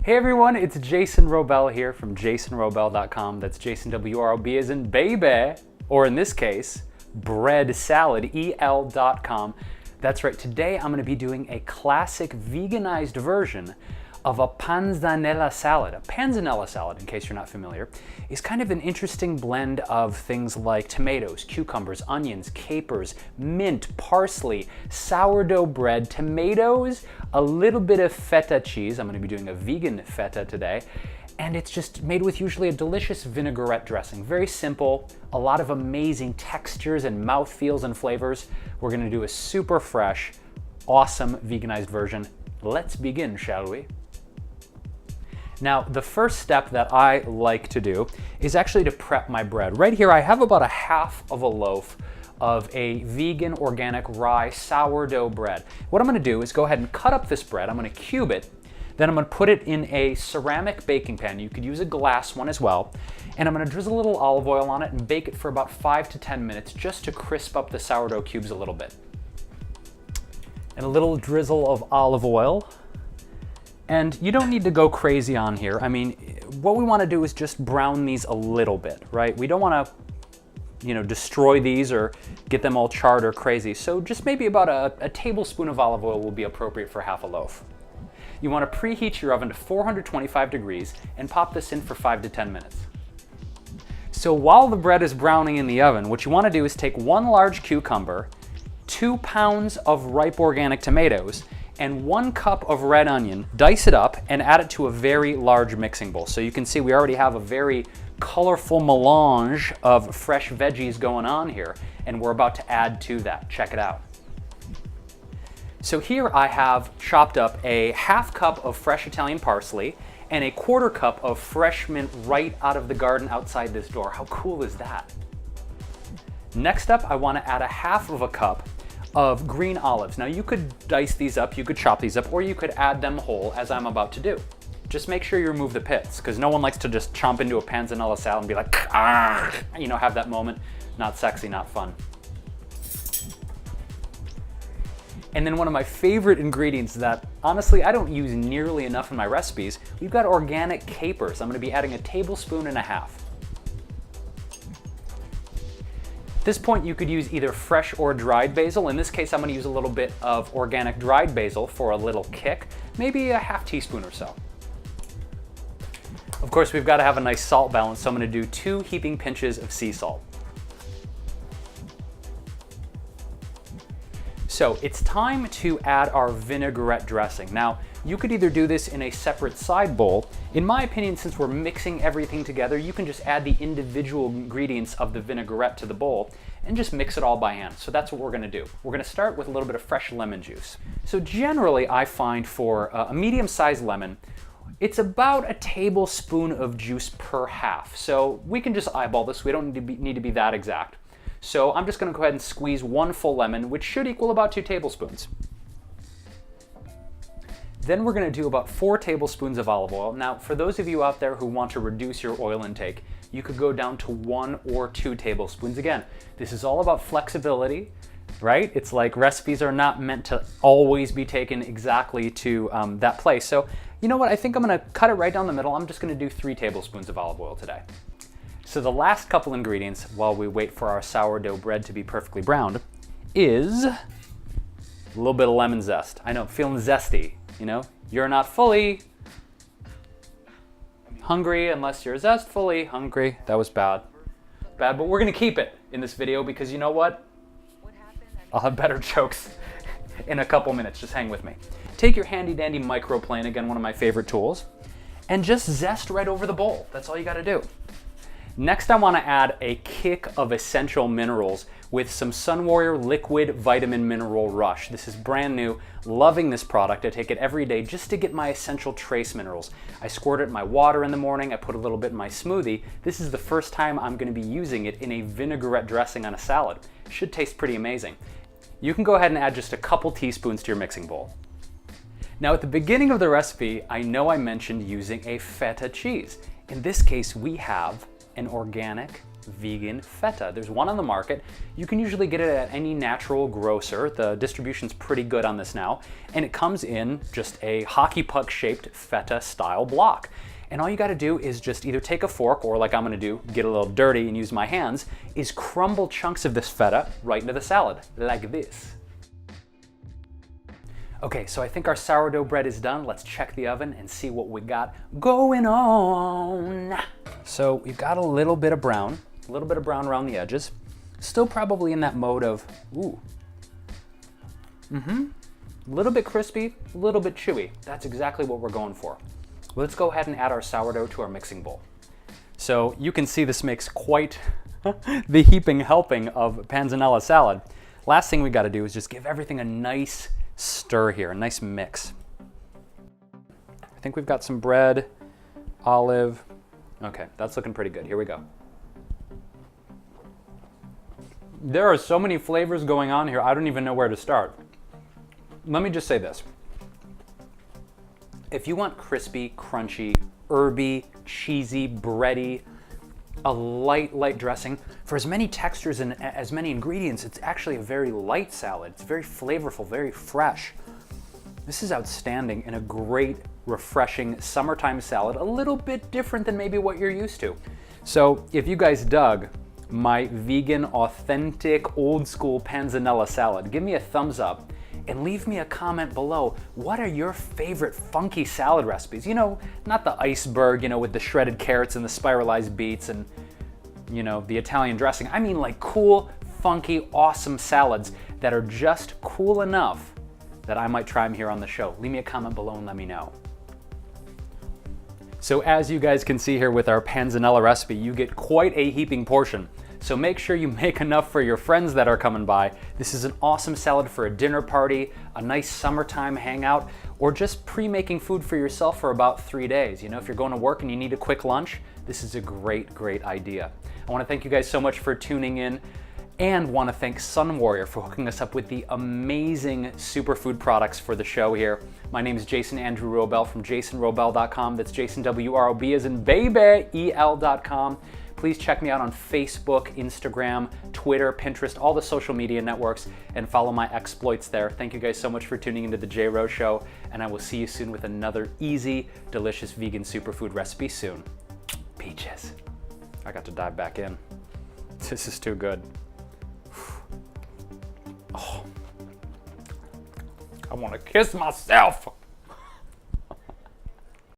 Hey everyone, it's Jason Wrobel here from jasonwrobel.com. That's Jason W-R-O-B as in baby, or in this case, bread salad, el.com. That's right, today I'm going to be doing a classic veganized version of a panzanella salad. A panzanella salad, in case you're not familiar, is kind of an interesting blend of things like tomatoes, cucumbers, onions, capers, mint, parsley, sourdough bread, tomatoes, a little bit of feta cheese. I'm going to be doing a vegan feta today. And it's just made with usually a delicious vinaigrette dressing. Very simple, a lot of amazing textures and mouthfeels and flavors. We're going to do a super fresh, awesome veganized version. Let's begin, shall we? Now, the first step that I like to do is actually to prep my bread. Right here, I have about a half of a loaf of a vegan organic rye sourdough bread. What I'm gonna do is go ahead and cut up this bread. I'm gonna cube it. Then I'm gonna put it in a ceramic baking pan. You could use a glass one as well. And I'm gonna drizzle a little olive oil on it and bake it for about 5 to 10 minutes just to crisp up the sourdough cubes a little bit. And a little drizzle of olive oil. And you don't need to go crazy on here. I mean, what we want to do is just brown these a little bit, right? We don't want to, destroy these or get them all charred or crazy. So just maybe about a tablespoon of olive oil will be appropriate for half a loaf. You want to preheat your oven to 425 degrees and pop this in for 5 to 10 minutes. So while the bread is browning in the oven, what you want to do is take 1 large cucumber, 2 pounds of ripe organic tomatoes, and 1 cup of red onion, dice it up and add it to a very large mixing bowl. So you can see we already have a very colorful melange of fresh veggies going on here, and we're about to add to that. Check it out. So here I have chopped up a half cup of fresh Italian parsley and a 1/4 cup of fresh mint right out of the garden outside this door. How cool is that? Next up, I want to add a half of a cup of green olives. Now you could dice these up, you could chop these up, or you could add them whole as I'm about to do. Just make sure you remove the pits, because no one likes to just chomp into a panzanella salad and be like, ah, have that moment. Not sexy, not fun. And then one of my favorite ingredients that honestly I don't use nearly enough in my recipes, we've got organic capers. I'm going to be adding 1.5 tablespoons. At this point, you could use either fresh or dried basil. In this case, I'm going to use a little bit of organic dried basil for a little kick, maybe a half teaspoon or so. Of course, we've got to have a nice salt balance, so I'm going to do 2 heaping pinches of sea salt. So it's time to add our vinaigrette dressing. Now, you could either do this in a separate side bowl. In my opinion, since we're mixing everything together, you can just add the individual ingredients of the vinaigrette to the bowl and just mix it all by hand. So that's what we're going to do. We're going to start with a little bit of fresh lemon juice. So generally, I find for a medium-sized lemon, it's about 1 tablespoon of juice per half. So we can just eyeball this. We don't need to be that exact. So I'm just going to go ahead and squeeze 1 full lemon, which should equal about 2 tablespoons. Then we're going to do about 4 tablespoons of olive oil. Now, for those of you out there who want to reduce your oil intake, you could go down to 1 or 2 tablespoons. Again, this is all about flexibility, right? It's like recipes are not meant to always be taken exactly to that place. So you know what? I think I'm going to cut it right down the middle. I'm just going to do 3 tablespoons of olive oil today. So the last couple ingredients, while we wait for our sourdough bread to be perfectly browned, is a little bit of lemon zest. I know, feeling zesty. You're not fully hungry unless you're zestfully hungry. That was bad. But we're gonna keep it in this video because you know what? I'll have better jokes in a couple minutes. Just hang with me. Take your handy dandy microplane, again, one of my favorite tools, and just zest right over the bowl. That's all you gotta do. Next, I want to add a kick of essential minerals with some Sun Warrior Liquid Vitamin Mineral Rush. This is brand new. Loving this product. I take it every day just to get my essential trace minerals. I squirt it in my water in the morning. I put a little bit in my smoothie. This is the first time I'm going to be using it in a vinaigrette dressing on a salad. It should taste pretty amazing. You can go ahead and add just a couple teaspoons to your mixing bowl. Now, at the beginning of the recipe, I know I mentioned using a feta cheese. In this case, we have an organic vegan feta. There's one on the market. You can usually get it at any natural grocer. The distribution's pretty good on this now. And it comes in just a hockey puck shaped feta style block. And all you gotta do is just either take a fork, or like I'm gonna do, get a little dirty and use my hands, is crumble chunks of this feta right into the salad, like this. Okay, so I think our sourdough bread is done. Let's check the oven and see what we got going on. So we've got a little bit of brown around the edges. Still probably in that mode of, ooh. A little bit crispy, a little bit chewy. That's exactly what we're going for. Let's go ahead and add our sourdough to our mixing bowl. So you can see this makes quite the heaping helping of panzanella salad. Last thing we gotta do is just give everything a nice stir here, a nice mix. I think we've got some bread, olive. Okay, that's looking pretty good. Here we go. There are so many flavors going on here, I don't even know where to start. Let me just say this. If you want crispy, crunchy, herby, cheesy, bready, a light dressing, for as many textures and as many ingredients, it's actually a very light salad. It's very flavorful, very fresh. This is outstanding and a great, refreshing summertime salad, a little bit different than maybe what you're used to. So if you guys dug my vegan, authentic, old school panzanella salad, give me a thumbs up and leave me a comment below. What are your favorite funky salad recipes? You know, not the iceberg, you know, with the shredded carrots and the spiralized beets and, you know, the Italian dressing. I mean like cool, funky, awesome salads that are just cool enough that I might try them here on the show. Leave me a comment below and let me know. So as you guys can see here with our panzanella recipe, you get quite a heaping portion. So make sure you make enough for your friends that are coming by. This is an awesome salad for a dinner party, a nice summertime hangout, or just pre-making food for yourself for about 3 days. You know, if you're going to work and you need a quick lunch, this is a great idea. I want to thank you guys so much for tuning in, and want to thank Sun Warrior for hooking us up with the amazing superfood products for the show here. My name is Jason Andrew Wrobel from JasonWrobel.com. That's Jason W-R-O-B as in baby, E-L.com. Please check me out on Facebook, Instagram, Twitter, Pinterest, all the social media networks, and follow my exploits there. Thank you guys so much for tuning into the J-Wro Show, and I will see you soon with another easy, delicious vegan superfood recipe soon. Peaches. I got to dive back in. This is too good. Oh, I want to kiss myself.